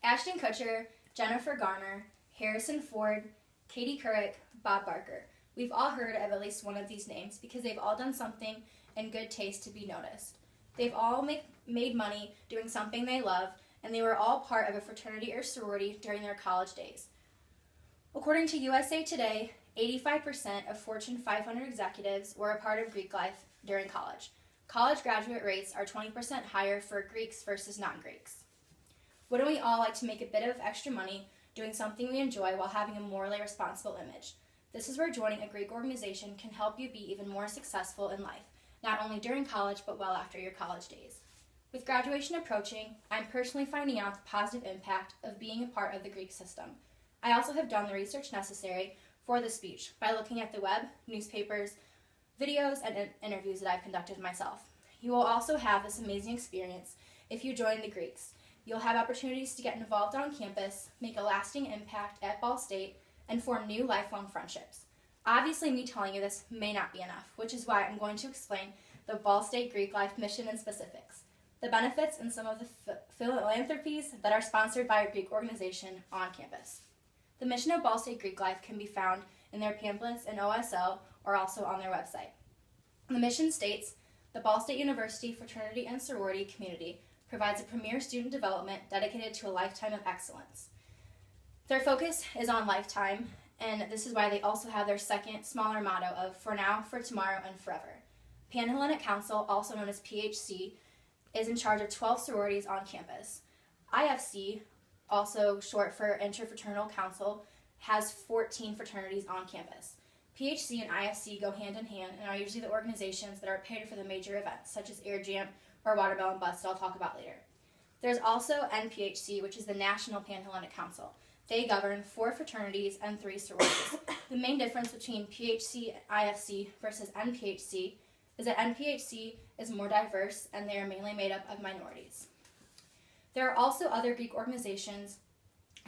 Ashton Kutcher, Jennifer Garner, Harrison Ford, Katie Couric, Bob Barker. We've all heard of at least one of these names because they've all done something in good taste to be noticed. They've all made money doing something they love, and they were all part of a fraternity or sorority during their college days. According to USA Today, 85% of Fortune 500 executives were a part of Greek life during college. College graduate rates are 20% higher for Greeks versus non-Greeks. Wouldn't we all like to make a bit of extra money doing something we enjoy while having a morally responsible image? This is where joining a Greek organization can help you be even more successful in life, not only during college but well after your college days. With graduation approaching, I'm personally finding out the positive impact of being a part of the Greek system. I also have done the research necessary for this speech by looking at the web, newspapers, videos, and interviews that I've conducted myself. You will also have this amazing experience if you join the Greeks. You'll have opportunities to get involved on campus, make a lasting impact at Ball State, and form new lifelong friendships. Obviously, me telling you this may not be enough, which is why I'm going to explain the Ball State Greek Life mission and specifics, the benefits and some of the philanthropies that are sponsored by a Greek organization on campus. The mission of Ball State Greek Life can be found in their pamphlets and OSL or also on their website. The mission states, the Ball State University fraternity and sorority community provides a premier student development dedicated to a lifetime of excellence. Their focus is on lifetime, and this is why they also have their second, smaller motto of for now, for tomorrow, and forever. Panhellenic Council, also known as PHC, is in charge of 12 sororities on campus. IFC, also short for Interfraternal Council, has 14 fraternities on campus. PHC and IFC go hand in hand and are usually the organizations that are paid for the major events, such as Air Jam or Watermelon Bust that I'll talk about later. There's also NPHC, which is the National Panhellenic Council. They govern 4 fraternities and 3 sororities. The main difference between PHC and IFC versus NPHC is that NPHC is more diverse and they are mainly made up of minorities. There are also other Greek organizations,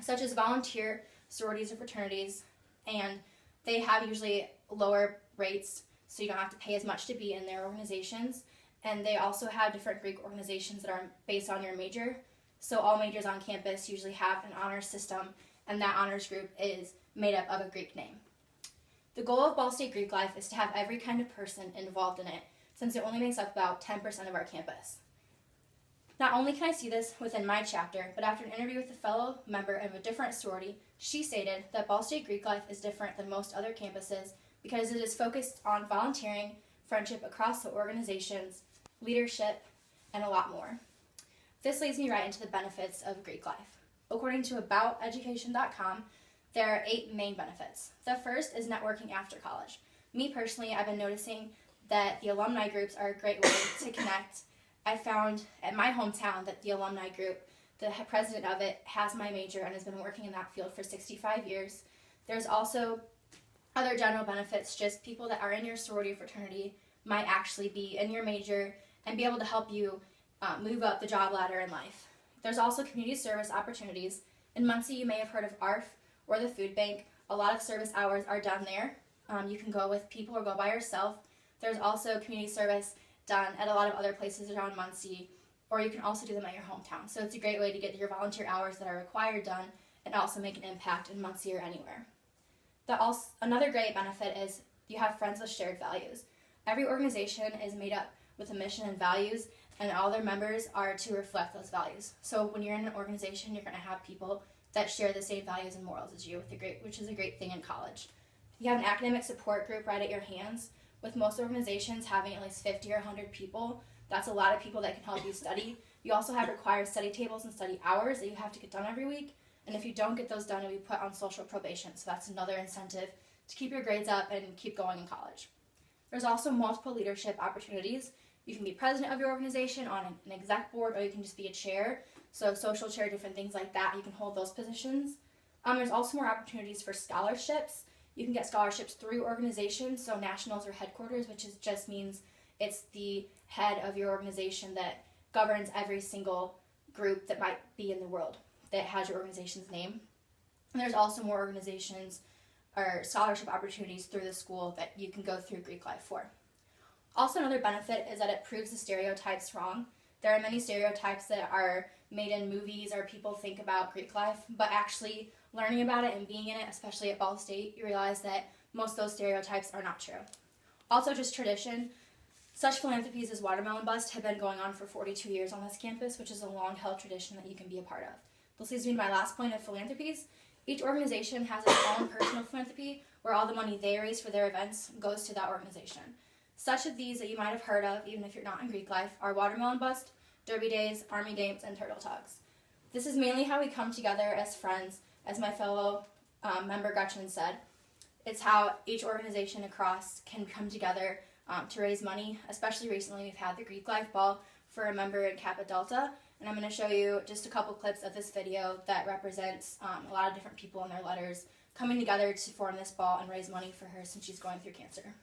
such as volunteer sororities or fraternities, and they have usually lower rates, so you don't have to pay as much to be in their organizations. And they also have different Greek organizations that are based on your major. So all majors on campus usually have an honors system, and that honors group is made up of a Greek name. The goal of Ball State Greek Life is to have every kind of person involved in it, since it only makes up about 10% of our campus. Not only can I see this within my chapter, but after an interview with a fellow member of a different sorority, she stated that Ball State Greek Life is different than most other campuses because it is focused on volunteering, friendship across the organizations, leadership, and a lot more. This leads me right into the benefits of Greek life. According to abouteducation.com, there are 8 main benefits. The first is networking after college. Me personally, I've been noticing that the alumni groups are a great way to connect. I found at my hometown that the alumni group, the president of it, has my major and has been working in that field for 65 years. There's also other general benefits, just people that are in your sorority or fraternity might actually be in your major and be able to help you move up the job ladder in life. There's also community service opportunities. In Muncie, you may have heard of ARF or the food bank. A lot of service hours are done there. You can go with people or go by yourself. There's also community service done at a lot of other places around Muncie, or you can also do them at your hometown. So it's a great way to get your volunteer hours that are required done and also make an impact in Muncie or anywhere. Another great benefit is you have friends with shared values. Every organization is made up with a mission and values, and all their members are to reflect those values. So when you're in an organization, you're going to have people that share the same values and morals as you, which is a great thing in college. You have an academic support group right at your hands. With most organizations having at least 50 or 100 people, that's a lot of people that can help you study. You also have required study tables and study hours that you have to get done every week. And if you don't get those done, you'll be put on social probation. So that's another incentive to keep your grades up and keep going in college. There's also multiple leadership opportunities. You can be president of your organization on an exec board, or you can just be a chair. So social chair, different things like that. You can hold those positions. There's also more opportunities for scholarships. You can get scholarships through organizations, so nationals or headquarters, which just means it's the head of your organization that governs every single group that might be in the world that has your organization's name. And there's also more organizations or scholarship opportunities through the school that you can go through Greek life for. Also, another benefit is that it proves the stereotypes wrong. There are many stereotypes that are made in movies or people think about Greek life, but actually learning about it and being in it, especially at Ball State, you realize that most of those stereotypes are not true. Also, just tradition. Such philanthropies as Watermelon Bust have been going on for 42 years on this campus, which is a long-held tradition that you can be a part of. This leads me to my last point of philanthropies. Each organization has its own personal philanthropy, where all the money they raise for their events goes to that organization. Such of these that you might have heard of, even if you're not in Greek life, are Watermelon Bust, Derby Days, Army Games, and Turtle Tugs. This is mainly how we come together as friends, as my fellow member Gretchen said. It's how each organization across can come together to raise money. Especially recently, we've had the Greek Life Ball for a member in Kappa Delta, and I'm going to show you just a couple clips of this video that represents a lot of different people and their letters coming together to form this ball and raise money for her since she's going through cancer.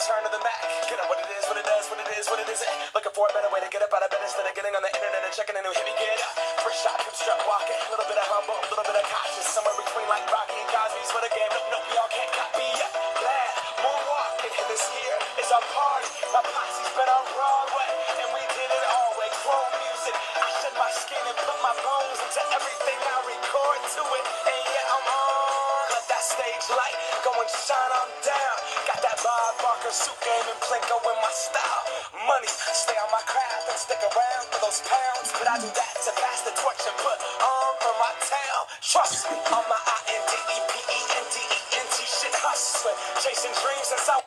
Return to the Mac, get up what it is, what it does, what it is, what it isn't. Looking for a better way to get up out of bed instead of getting on the internet and checking a new hit me get up. First shot, hip strut walking, a little bit of humble, a little bit of cautious. Somewhere between like Rocky and Cosby's for the game. Nope, y'all can't copy yet. Glad, moonwalking, and this here is our party. My posse's been on Broadway, and we did it all way. Chrome music, I shed my skin and put my bones into everything I record to it. And yeah, I'm on. Let that stage light go and shine on down. Got that Bob Barker suit game and Plinko in my style. Money, stay on my craft and stick around for those pounds. But I do that to pass the torch and put on for my town. Trust me, on my INDEPENDENT shit hustling. Chasing dreams since I...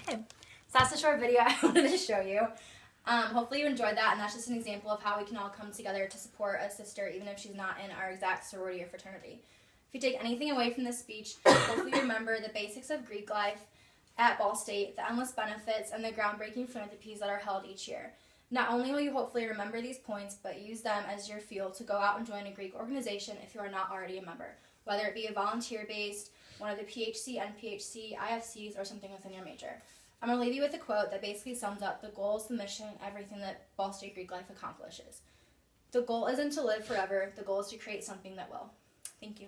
Okay, so that's the short video I wanted to show you. Hopefully you enjoyed that, and that's just an example of how we can all come together to support a sister even if she's not in our exact sorority or fraternity. If you take anything away from this speech, hopefully remember the basics of Greek life at Ball State, the endless benefits, and the groundbreaking philanthropies that are held each year. Not only will you hopefully remember these points, but use them as your fuel to go out and join a Greek organization if you are not already a member, whether it be a volunteer-based, one of the PHC, NPHC, IFCs, or something within your major. I'm going to leave you with a quote that basically sums up the goals, the mission, everything that Ball State Greek life accomplishes. The goal isn't to live forever, the goal is to create something that will. Thank you.